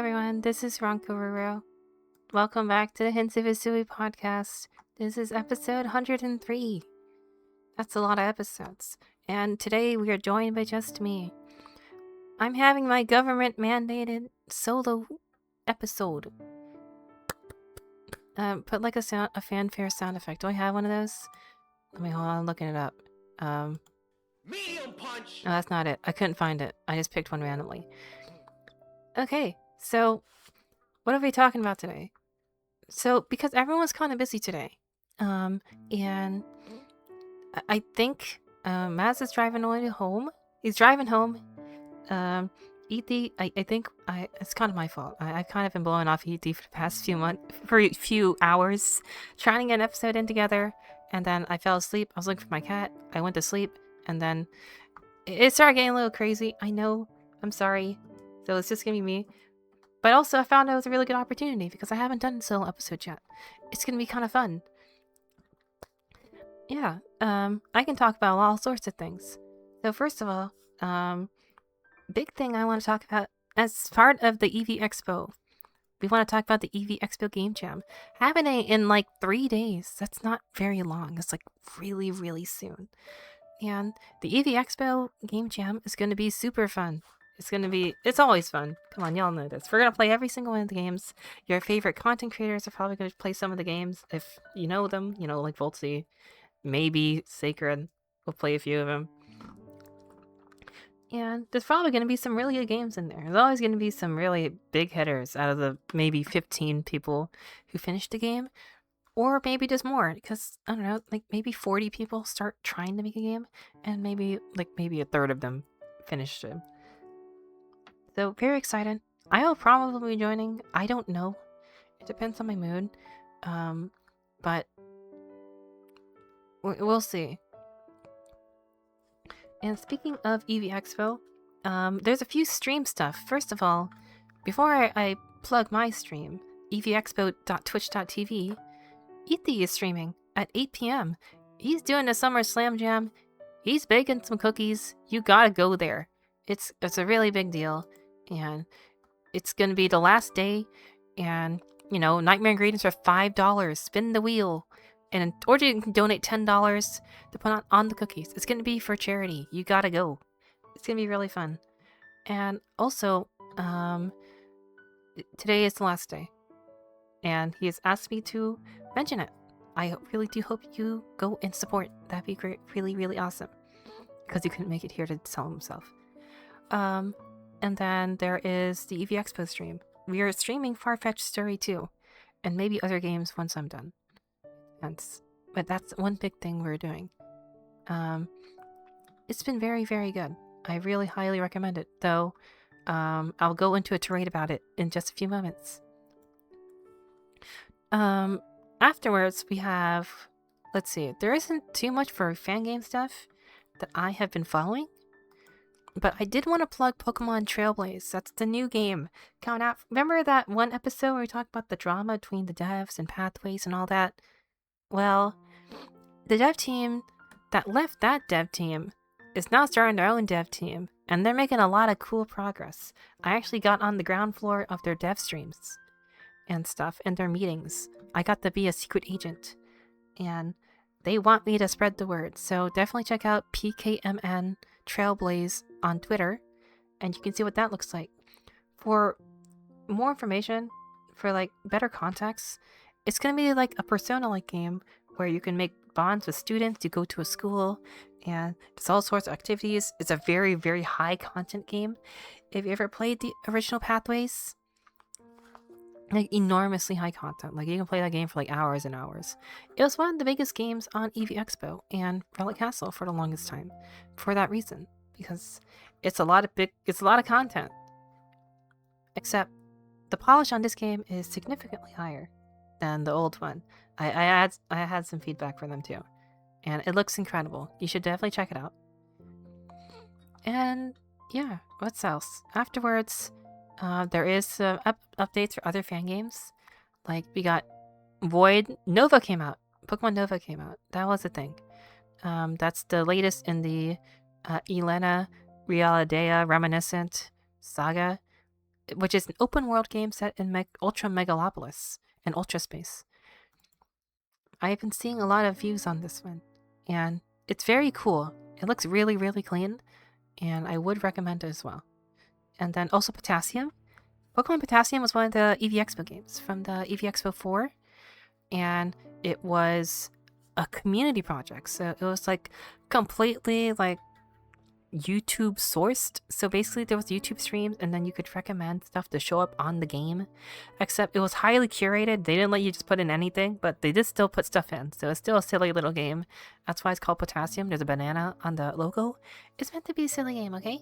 everyone, this is Ranko. Welcome back to the Hints of Hisui podcast. This is episode 103. That's a lot of episodes. And today we are joined by just me. I'm having my government-mandated solo episode. Put like a fanfare sound effect. Do I have one of those? Hold on, I'm looking it up. Medium punch! No, that's not it. I couldn't find it. I just picked one randomly. Okay, so what are we talking about today? So, because everyone was kind of busy today, and I think Maz is driving home. He's driving home. E.T., I think it's kind of my fault. I kind of been blowing off E.T. for the past few hours, trying to get an episode in together, and then I fell asleep. I was looking for my cat. I went to sleep, and then it started getting a little crazy. I know. I'm sorry. So it's just gonna be me. But also, I found it was a really good opportunity because I haven't done a solo episode yet. It's gonna be kind of fun. Yeah, I can talk about all sorts of things. So first of all, big thing I want to talk about as part of the EV Expo. We want to talk about the EV Expo Game Jam happening in like 3 days. That's not very long. It's like really, really soon. And the EV Expo Game Jam is going to be super fun. It's always fun. Come on, y'all know this. We're going to play every single one of the games. Your favorite content creators are probably going to play some of the games. If you know them, like Voltsy, maybe Sacred. We'll play a few of them. And there's probably going to be some really good games in there. There's always going to be some really big hitters out of the maybe 15 people who finish the game. Or maybe just more, because, I don't know, like maybe 40 people start trying to make a game, and maybe a third of them finish it. So, very excited. I will probably be joining. I don't know. It depends on my mood. But we'll see. And speaking of EV Expo, there's a few stream stuff. First of all, before I plug my stream, evexpo.twitch.tv, E.T. is streaming at 8 p.m. He's doing a summer slam jam. He's baking some cookies. You gotta go there. It's a really big deal. And it's gonna be the last day. And, Nightmare Ingredients are $5. Spin the wheel. Or you can donate $10 to put on the cookies. It's gonna be for charity. You gotta go. It's gonna be really fun. And also, today is the last day. And he has asked me to mention it. I really do hope you go and support. That'd be great. Really, really awesome. Because he couldn't make it here to tell himself. And then there is the EV Expo stream. We are streaming Farfetch'd Story 2. And maybe other games once I'm done. But that's one big thing we're doing. It's been very, very good. I really highly recommend it. Though, I'll go into a tirade about it in just a few moments. Afterwards, we have... Let's see. There isn't too much for fan game stuff that I have been following. But I did want to plug Pokemon Trailblaze. That's the new game coming out. Remember that one episode where we talked about the drama between the devs and pathways and all that? Well, the dev team that left that dev team is now starting their own dev team. And they're making a lot of cool progress. I actually got on the ground floor of their dev streams and stuff and their meetings. I got to be a secret agent. And they want me to spread the word. So definitely check out PKMN Trailblaze on Twitter. And you can see what that looks like. For more information, for better context, it's going to be like a Persona-like game where you can make bonds with students. You go to a school and there's all sorts of activities. It's a very, very high content game. If you ever played the original Pathways, enormously high content. You can play that game for hours and hours. It was one of the biggest games on EV Expo and Relic Castle for the longest time. For that reason. Because it's a lot of content. Except the polish on this game is significantly higher than the old one. I had some feedback from them too. And it looks incredible. You should definitely check it out. And yeah, what's else? Afterwards, there is some updates for other fan games. We got Void. Nova came out. Pokemon Nova came out. That was a thing. That's the latest in the Elena Realidea Reminiscent saga. which is an open world game set in Ultra Megalopolis and Ultra Space. I've been seeing a lot of views on this one, and it's very cool. It looks really, really clean, and I would recommend it as well. And then also Potassium. Pokemon Potassium was one of the EV Expo games from the EV Expo 4, and it was a community project. So it was like completely like YouTube sourced. So basically there was YouTube streams and then you could recommend stuff to show up on the game. Except it was highly curated. They didn't let you just put in anything, but they did still put stuff in. So it's still a silly little game. That's why it's called Potassium. There's a banana on the logo. It's meant to be a silly game, okay?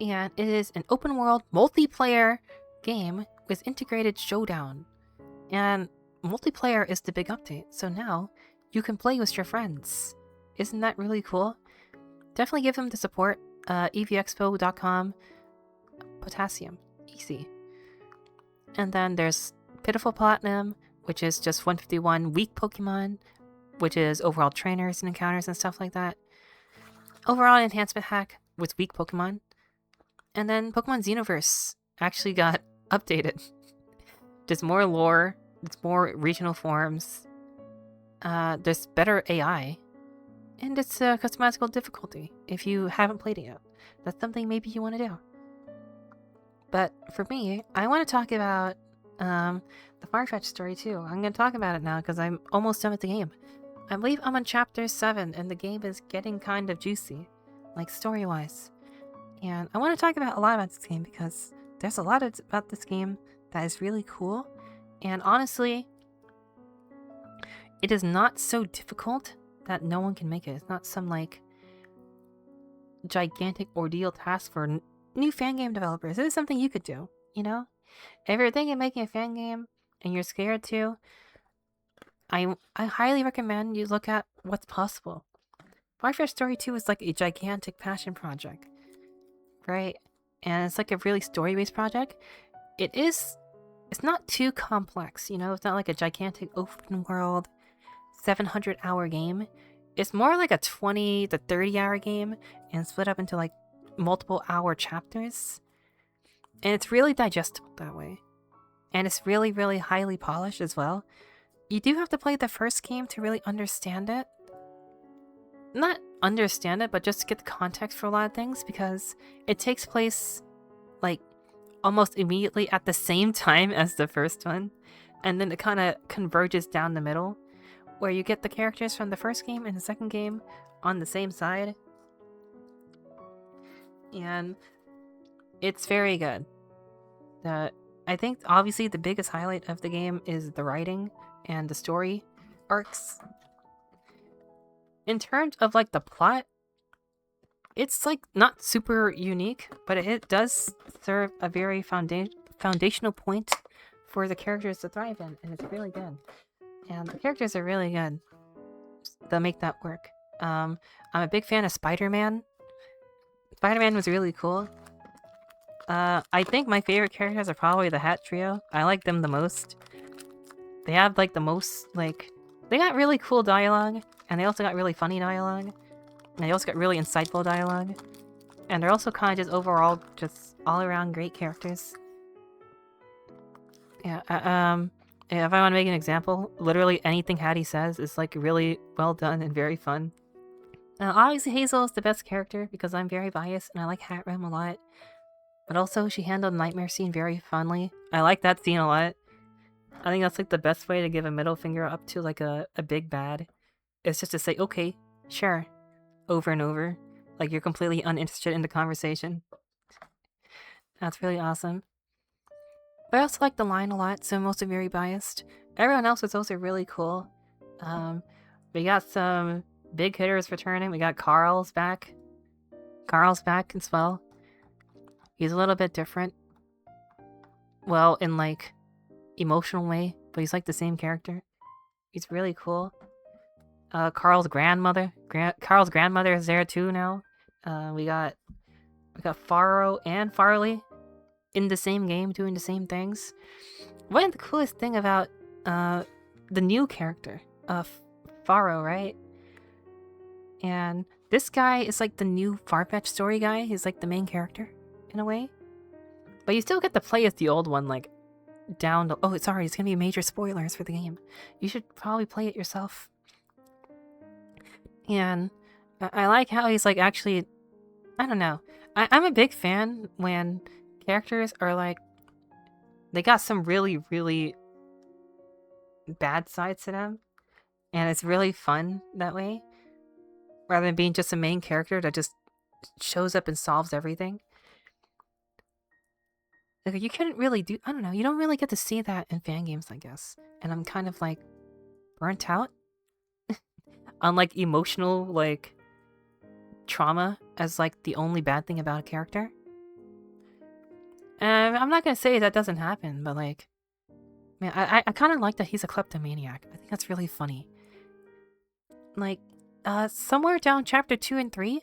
And it is an open world multiplayer game with integrated showdown. And multiplayer is the big update. So now you can play with your friends. Isn't that really cool? Definitely give them the support. evexpo.com Potassium. Easy. And then there's Pitiful Platinum, which is just 151 weak Pokemon, which is overall trainers and encounters and stuff like that. Overall enhancement hack with weak Pokemon. And then Pokemon Xenoverse actually got updated. There's more lore, there's more regional forms, there's better AI, and it's a customizable difficulty if you haven't played it yet. That's something maybe you want to do. But for me, I want to talk about the Farfetch'd story too. I'm going to talk about it now because I'm almost done with the game. I believe I'm on chapter 7 and the game is getting kind of juicy, like story-wise. And I want to talk about a lot about this game because there's a lot about this game that is really cool. And honestly, it is not so difficult that no one can make it. It's not some like gigantic ordeal task for new fan game developers. It is something you could do, you know? If you're thinking of making a fan game and you're scared to, I highly recommend you look at what's possible. Farfetch'd Story 2 is like a gigantic passion project, right? And it's like a really story-based project. It's not too complex, you know? It's not like a gigantic open world 700-hour game. It's more like a 20 to 30-hour game and split up into like multiple hour chapters. And it's really digestible that way. And it's really, really highly polished as well. You do have to play the first game to really understand it. Not understand it, but just to get the context for a lot of things, because it takes place like almost immediately at the same time as the first one. And then it kind of converges down the middle, where you get the characters from the first game and the second game on the same side. And it's very good. I think obviously the biggest highlight of the game is the writing and the story arcs. In terms of like the plot, it's like not super unique, but it does serve a very foundational point for the characters to thrive in, and it's really good. And the characters are really good. They'll make that work. I'm a big fan of Spider-Man. Spider-Man was really cool. I think my favorite characters are probably the Hat Trio. I like them the most. They have like the most like... They got really cool dialogue, and they also got really funny dialogue. And they also got really insightful dialogue. And they're also kind of just overall, just all-around great characters. Yeah, if I want to make an example, literally anything Hattie says is like really well done and very fun. Obviously Hazel is the best character because I'm very biased and I like Hat Rim a lot. But also she handled Nightmare Scene very fondly. I like that scene a lot. I think that's like the best way to give a middle finger up to like a big bad. It's just to say, okay, sure, over and over. Like you're completely uninterested in the conversation. That's really awesome. But I also like the line a lot, so I'm also very biased. Everyone else is also really cool. We got some big hitters returning. We got Carl's back. Carl's back as well. He's a little bit different. Well, in like emotional way, but he's like the same character. He's really cool. Carl's grandmother is there too now. We got Faro and Farley in the same game doing the same things. One of the coolest thing about the new character, Faro, right? And this guy is like the new Farfetch'd story guy. He's like the main character in a way. But you still get to play as the old one, like, down to... Oh, sorry, it's gonna be major spoilers for the game. You should probably play it yourself. And I like how he's, like, actually... I don't know. I'm a big fan when characters are, like... They got some really, really bad sides to them. And it's really fun that way. Rather than being just a main character that just shows up and solves everything. Like, you couldn't really do... I don't know. You don't really get to see that in fan games, I guess. And I'm kind of, like, burnt out on, like, emotional, like, trauma as, like, the only bad thing about a character. And I'm not gonna say that doesn't happen, but, like... Man, I kind of like that he's a kleptomaniac. I think that's really funny. Like, somewhere down chapter 2 and 3,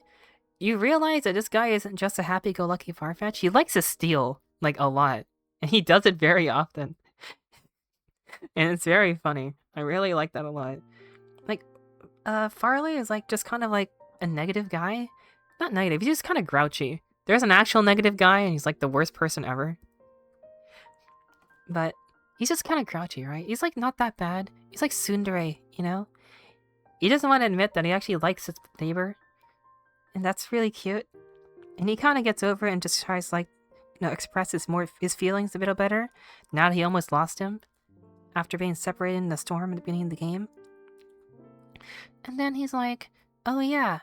you realize that this guy isn't just a happy-go-lucky Farfetch'd. He likes to steal, like, a lot. And he does it very often. And it's very funny. I really like that a lot. Like, Farley is, like, just kind of, like, a negative guy. Not negative, he's just kind of grouchy. There's an actual negative guy, and he's, like, the worst person ever. But he's just kind of grouchy, right? He's, like, not that bad. He's like tsundere, you know? He doesn't want to admit that he actually likes his neighbor. And that's really cute. And he kind of gets over it and just tries, like, you know, express his feelings a bit better. Now that he almost lost him. After being separated in the storm at the beginning of the game. And then he's like, oh yeah.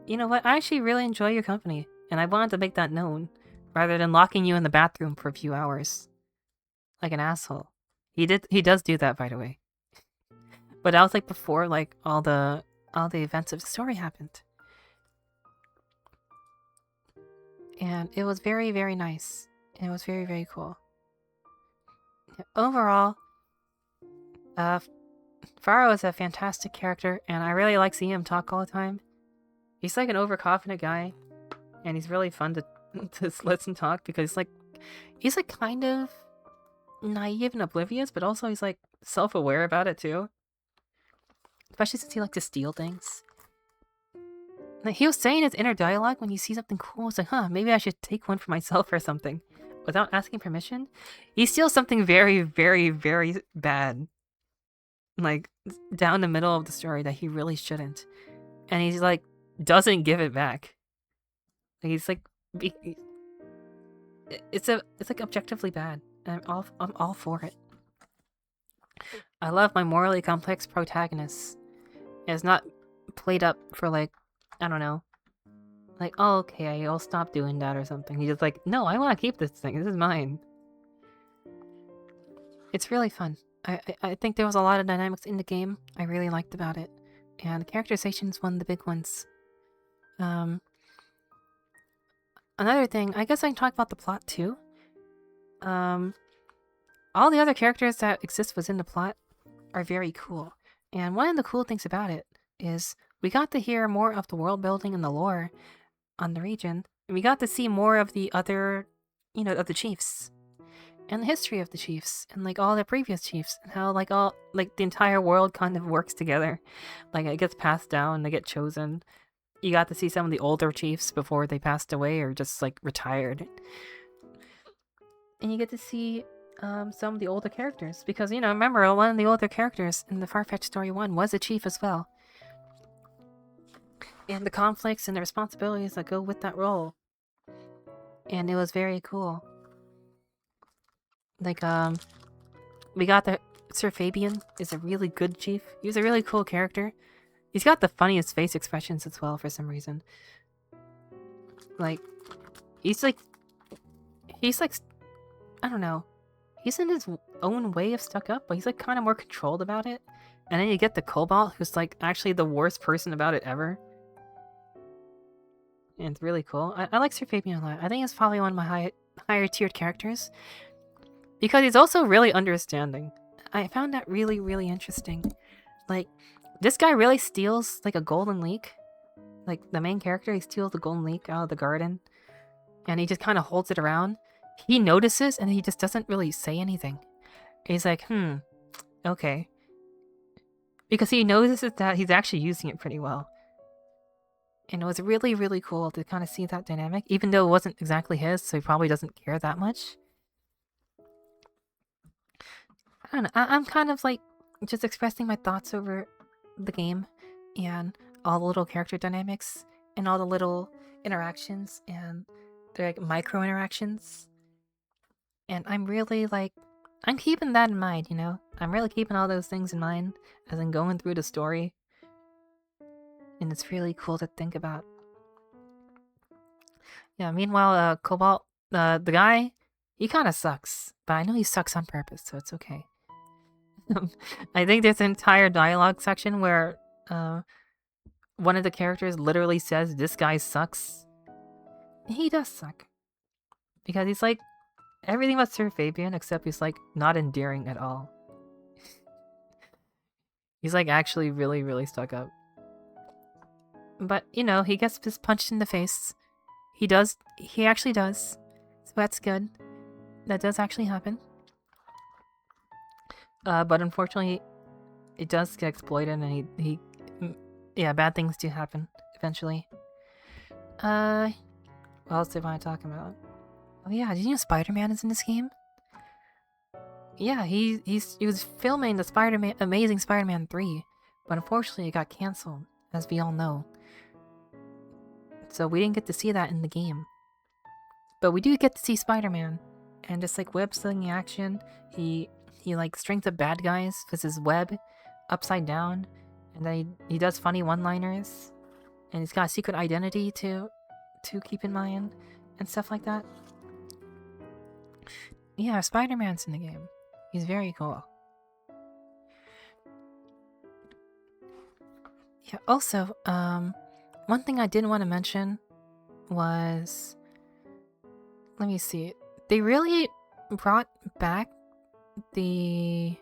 You know what? I actually really enjoy your company. And I wanted to make that known. Rather than locking you in the bathroom for a few hours. Like an asshole. He does do that, by the way. But that was like before, like, all the events of the story happened. And it was very, very nice. And it was very, very cool. Overall, Faro is a fantastic character, and I really like seeing him talk all the time. He's like an overconfident guy, and he's really fun to listen talk because he's like kind of naive and oblivious, but also he's like self-aware about it too. Especially since he likes to steal things. Like, he was saying his inner dialogue when you see something cool. It's like, huh, maybe I should take one for myself or something. Without asking permission. He steals something very, very, very bad. Like, down the middle of the story that he really shouldn't. And he's like, doesn't give it back. Like, he's like... It's like objectively bad. And I'm all for it. I love my morally complex protagonist. It's not played up for, like, I don't know. Like, oh, okay, I'll stop doing that or something. He's just like, no, I want to keep this thing. This is mine. It's really fun. I think there was a lot of dynamics in the game I really liked about it. And the characterization is one of the big ones. Another thing, I guess I can talk about the plot too. All the other characters that exist within the plot are very cool. And one of the cool things about it is we got to hear more of the world building and the lore on the region. And we got to see more of the other, you know, of the chiefs. And the history of the chiefs. And like all the previous chiefs. And how like the entire world kind of works together. Like it gets passed down, they get chosen. You got to see some of the older chiefs before they passed away or just like retired. And you get to see some of the older characters. Because, you know, remember, one of the older characters in the Farfetch'd Story 1 was a chief as well. And the conflicts and the responsibilities that go with that role. And it was very cool. Like, we got the... Sir Fabian is a really good chief. He was a really cool character. He's got the funniest face expressions as well for some reason. Like, he's like... I don't know. He's in his own way of stuck up, but he's like kind of more controlled about it. And then you get the Cobalt, who's like actually the worst person about it ever. And it's really cool. I like Sir Fabian a lot. I think he's probably one of my higher tiered characters. Because he's also really understanding. I found that really, really interesting. Like, this guy really steals like a golden leek. Like, the main character, he steals the golden leek out of the garden. And he just kind of holds it around. He notices and he just doesn't really say anything. He's like, okay. Because he notices that he's actually using it pretty well. And it was really, really cool to kind of see that dynamic, even though it wasn't exactly his, so he probably doesn't care that much. I don't know, I'm kind of like just expressing my thoughts over the game and all the little character dynamics and all the little interactions and they're like micro interactions. And I'm really like, I'm keeping that in mind, you know? I'm really keeping all those things in mind as I'm going through the story. And it's really cool to think about. Yeah, meanwhile, Cobalt, the guy, he kind of sucks. But I know he sucks on purpose, so it's okay. I think there's an entire dialogue section where one of the characters literally says, "This guy sucks." He does suck. Because he's like everything about Sir Fabian, except he's like not endearing at all. He's like actually really, really stuck up. But, you know, he gets just punched in the face. He actually does. So that's good. That does actually happen. But unfortunately, it does get exploited and yeah, bad things do happen eventually. What else do I want to talk about? Oh yeah, did you know Spider-Man is in this game? Yeah, he was filming the Amazing Spider-Man 3, but unfortunately it got cancelled, as we all know. So we didn't get to see that in the game. But we do get to see Spider-Man, and just like web slinging action, he like strings up bad guys with his web upside down, and then he does funny one-liners, and he's got a secret identity to keep in mind, and stuff like that. Yeah, Spider-Man's in the game. He's very cool. Yeah, also, one thing I did want to mention was, let me see, they really brought back the,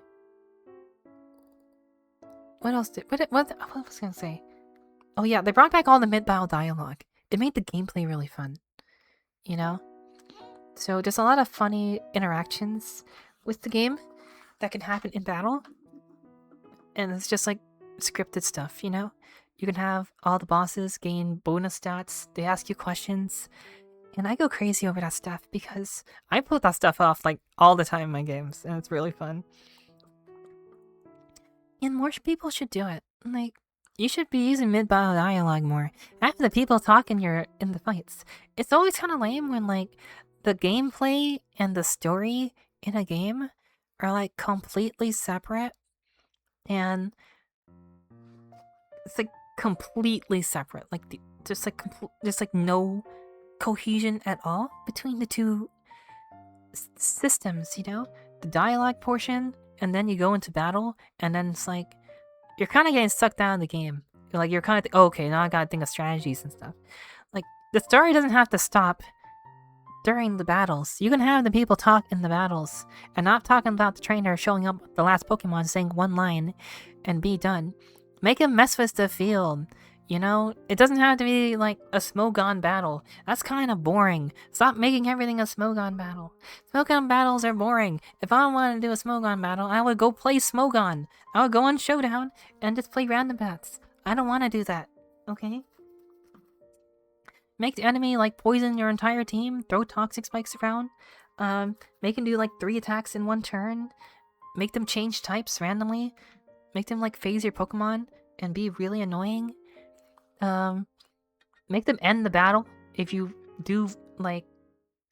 what else did, what was I gonna say? Oh yeah, they brought back all the mid-battle dialogue. It made the gameplay really fun, you know? So there's a lot of funny interactions with the game that can happen in battle. And it's just like scripted stuff, you know? You can have all the bosses gain bonus stats, they ask you questions, and I go crazy over that stuff because I put that stuff off like all the time in my games, and it's really fun. And more people should do it. Like, you should be using mid-battle dialogue more. After the people talk in the fights. It's always kind of lame when like the gameplay and the story in a game are like completely separate, and it's like completely separate. Like just like no cohesion at all between the two systems. You know, the dialogue portion, and then you go into battle, and then it's like you're kind of getting sucked down in the game. You're kind of oh, okay, now I gotta think of strategies and stuff. Like the story doesn't have to stop during the battles. You can have the people talk in the battles, and not talking about the trainer showing up with the last Pokemon saying one line and be done. Make him mess with the field. You know, it doesn't have to be like a Smogon battle. That's kind of boring. Stop making everything a Smogon battle. Smogon battles are boring. If I wanted to do a Smogon battle, I would go play Smogon. I would go on Showdown and just play random bats. I don't want to do that. Okay? Make the enemy like poison your entire team. Throw toxic spikes around. Make them do like 3 attacks in one turn. Make them change types randomly. Make them like phase your Pokemon and be really annoying. Make them end the battle if you do like,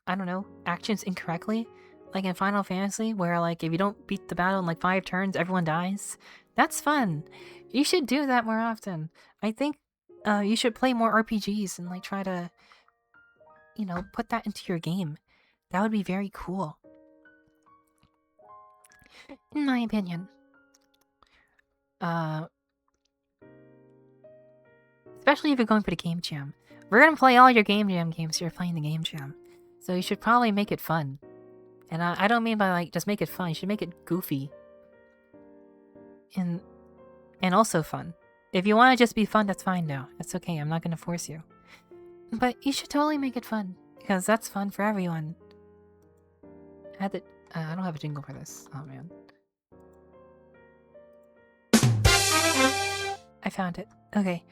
I don't know, actions incorrectly. Like in Final Fantasy, where like if you don't beat the battle in like 5 turns, everyone dies. That's fun. You should do that more often. I think you should play more RPGs and like try to, you know, put that into your game. That would be very cool. In my opinion. Especially if you're going for the Game Jam. We're gonna play all your Game Jam games if you're playing the Game Jam. So you should probably make it fun. And I don't mean by like just make it fun, you should make it goofy. And also fun. If you want to just be fun, that's fine now. That's okay, I'm not gonna force you. But you should totally make it fun. Because that's fun for everyone. I don't have a jingle for this. Oh man. I found it. Okay.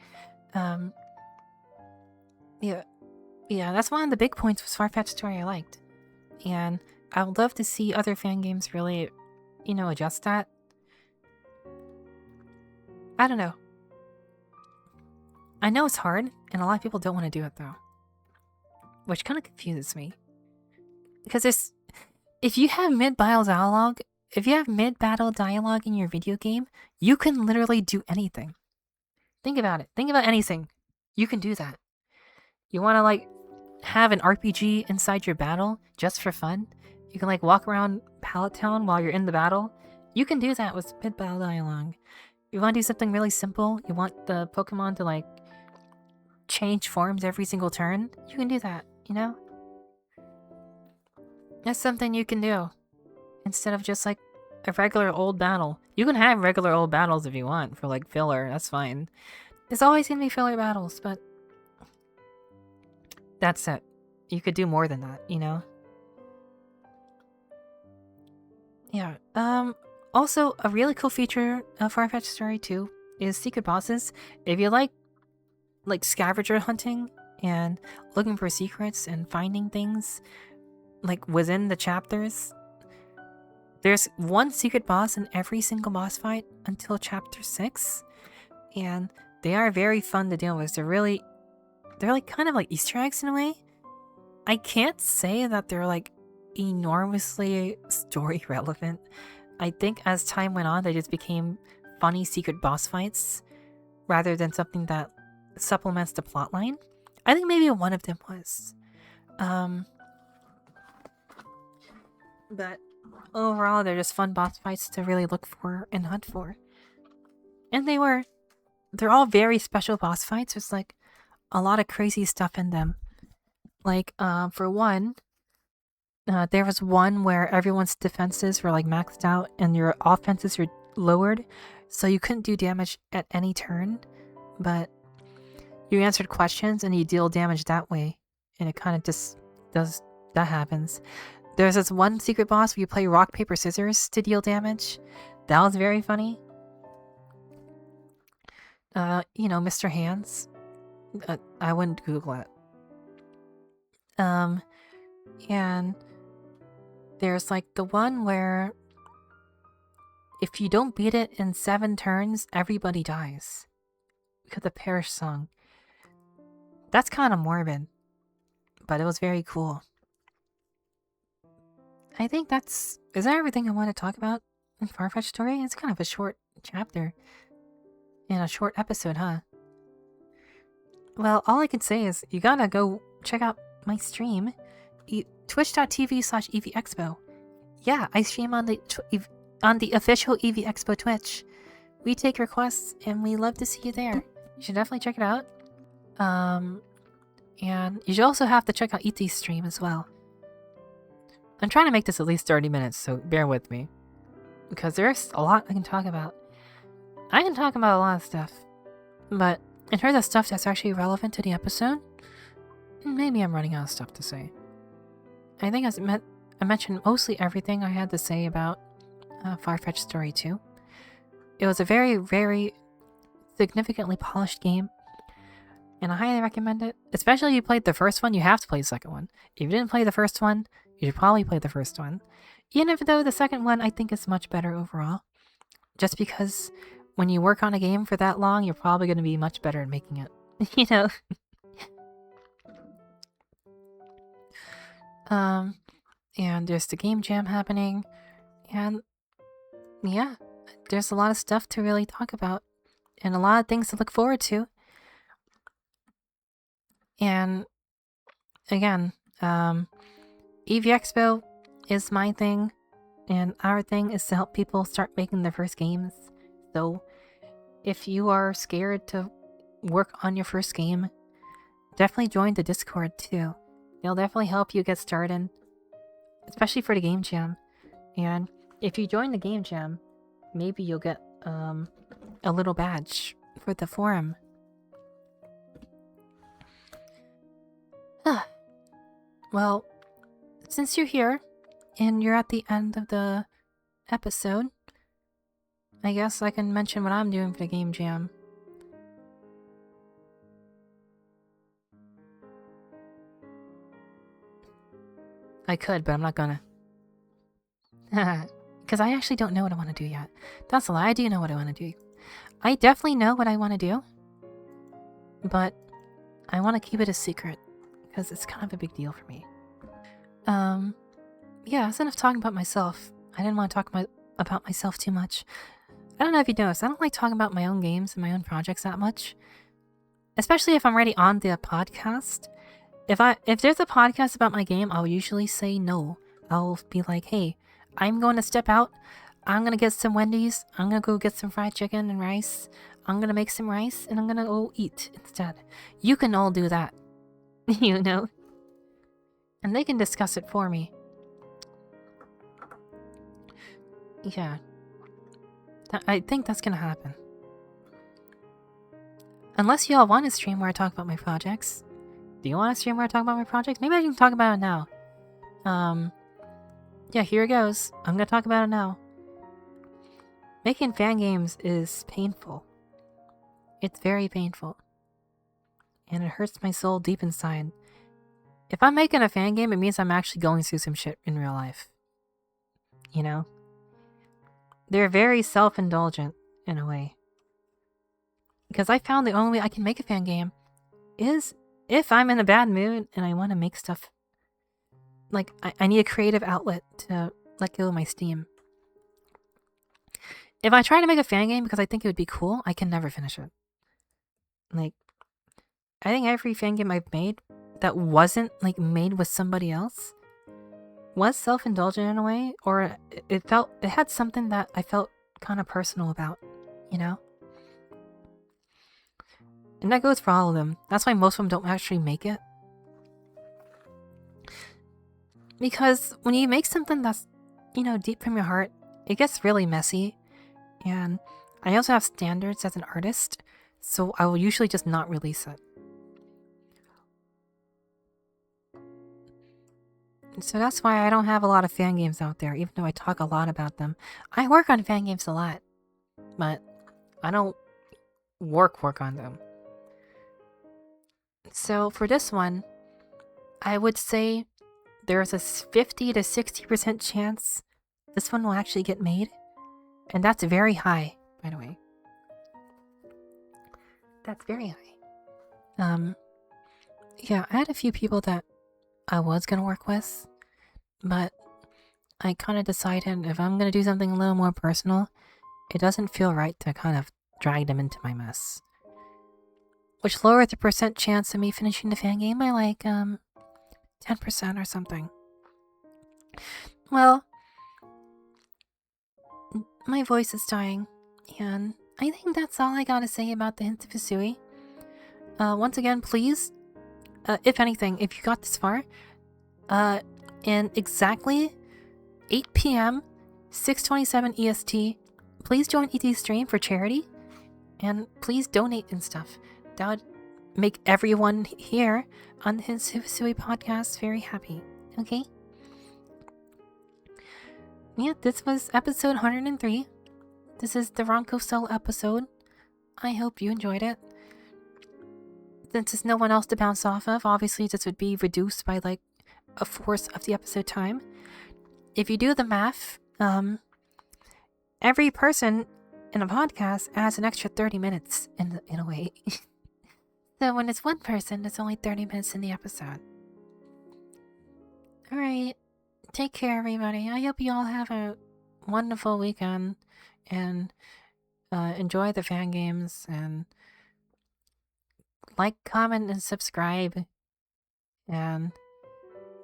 Yeah, that's one of the big points with Farfetch'd story I liked. And I would love to see other fan games really, adjust that. I don't know. I know it's hard, and a lot of people don't want to do it though. Which kind of confuses me. Because if you have mid-battle dialogue, in your video game, you can literally do anything. Think about it. Think about anything. You can do that. You want to have an RPG inside your battle just for fun? You can walk around Pallet Town while you're in the battle? You can do that with mid-battle dialogue. You want to do something really simple? You want the Pokemon to change forms every single turn? You can do that, That's something you can do. Instead of just a regular old battle. You can have regular old battles if you want for filler, that's fine. There's always gonna be filler battles, but that's it. You could do more than that, Yeah. Also, a really cool feature of Farfetch'd Story 2 is secret bosses. If you like scavenger hunting and looking for secrets and finding things within the chapters, there's one secret boss in every single boss fight until chapter 6, and they are very fun to deal with. They're kind of like Easter eggs in a way. I can't say that they're enormously story relevant. I think as time went on, they just became funny secret boss fights rather than something that supplements the plotline. I think maybe one of them was. But overall, they're just fun boss fights to really look for and hunt for. And they're all very special boss fights. There's a lot of crazy stuff in them. For one, there was one where everyone's defenses were maxed out and your offenses were lowered, so you couldn't do damage at any turn, but you answered questions and you deal damage that way, and it kind of just that happens. There's this one secret boss where you play rock, paper, scissors to deal damage. That was very funny. Mr. Hands. I wouldn't Google it. And there's the one where if you don't beat it in 7 turns, everybody dies. Because of Perish Song. That's kind of morbid, but it was very cool. I think is that everything I want to talk about in Farfetch'd Story? It's kind of a short chapter. And a short episode, huh? Well, all I can say is you gotta go check out my stream. Twitch.tv/EVExpo. Yeah, I stream on the official EV Expo Twitch. We take requests and we love to see you there. You should definitely check it out. And you should also have to check out ET's stream as well. I'm trying to make this at least 30 minutes, so bear with me. Because there's a lot I can talk about. I can talk about a lot of stuff. But in terms of stuff that's actually relevant to the episode, maybe I'm running out of stuff to say. I think I mentioned mostly everything I had to say about Farfetch'd Story 2. It was a very, very significantly polished game. And I highly recommend it. Especially if you played the first one, you have to play the second one. If you didn't play the first one, you should probably play the first one. Even though the second one I think is much better overall. Just because when you work on a game for that long, you're probably going to be much better at making it. And there's the game jam happening. And yeah, there's a lot of stuff to really talk about. And a lot of things to look forward to. And again, EV Expo is my thing, and our thing is to help people start making their first games. So if you are scared to work on your first game, definitely join the Discord too. They'll definitely help you get started, especially for the game jam. And if you join the game jam, maybe you'll get a little badge for the forum. Well, since you're here and you're at the end of the episode, I guess I can mention what I'm doing for the game jam. I could, but I'm not gonna. Because I actually don't know what I want to do yet. That's a lie. I do know what I want to do. I definitely know what I want to do. But I want to keep it a secret. Because it's kind of a big deal for me. Yeah, that's enough talking about myself. I didn't want to talk about myself too much. I don't know if you noticed. I don't like talking about my own games and my own projects that much. Especially if I'm already on the podcast. If there's a podcast about my game, I'll usually say no. I'll be like, hey, I'm going to step out. I'm going to get some Wendy's. I'm going to go get some fried chicken and rice. I'm going to make some rice and I'm going to go eat instead. You can all do that. You know? And they can discuss it for me. Yeah. I think that's going to happen. Unless y'all want to stream where I talk about my projects. Do you want to stream where I talk about my projects? Maybe I can talk about it now. Yeah, here it goes. I'm gonna talk about it now. Making fan games is painful. It's very painful. And it hurts my soul deep inside. If I'm making a fan game, it means I'm actually going through some shit in real life. You know? They're very self-indulgent, in a way. Because I found the only way I can make a fan game is if I'm in a bad mood and I want to make stuff. Like, I need a creative outlet to let go of my steam. If I try to make a fan game because I think it would be cool, I can never finish it. Like, I think every fan game I've made that wasn't, like, made with somebody else was self-indulgent in a way, or it had something that I felt kind of personal about, you know? And that goes for all of them. That's why most of them don't actually make it. Because when you make something that's, you know, deep from your heart, it gets really messy. And I also have standards as an artist, so I will usually just not release it. So that's why I don't have a lot of fan games out there, even though I talk a lot about them. I work on fan games a lot, but I don't work on them. So for this one, I would say there's a 50 to 60% chance this one will actually get made. And that's very high, by the way. That's very high. Yeah, I had a few people that I was gonna work with, but I kind of decided if I'm gonna do something a little more personal, it doesn't feel right to kind of drag them into my mess. Which lowered the percent chance of me finishing the fan game by like, 10% or something. Well, my voice is dying, and I think that's all I gotta say about the Hints of Hisui. Once again, please, if anything, if you got this far, in exactly 8 p.m., 6:27 EST, please join ET's stream for charity, and please donate and stuff. That would make everyone here on the Hints of Hisui podcast very happy, okay? Yeah, this was episode 103. This is the Ranko solo episode. I hope you enjoyed it. Since there's no one else to bounce off of, obviously this would be reduced by like a fourth of the episode time. If you do the math, every person in a podcast adds an extra 30 minutes in a way. So when it's one person, it's only 30 minutes in the episode. Alright, take care everybody. I hope you all have a wonderful weekend and enjoy the fan games and like, comment, and subscribe, and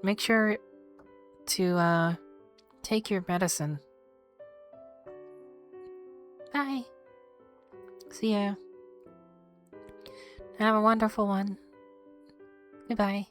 make sure to take your medicine. Bye. See ya. Have a wonderful one. Goodbye.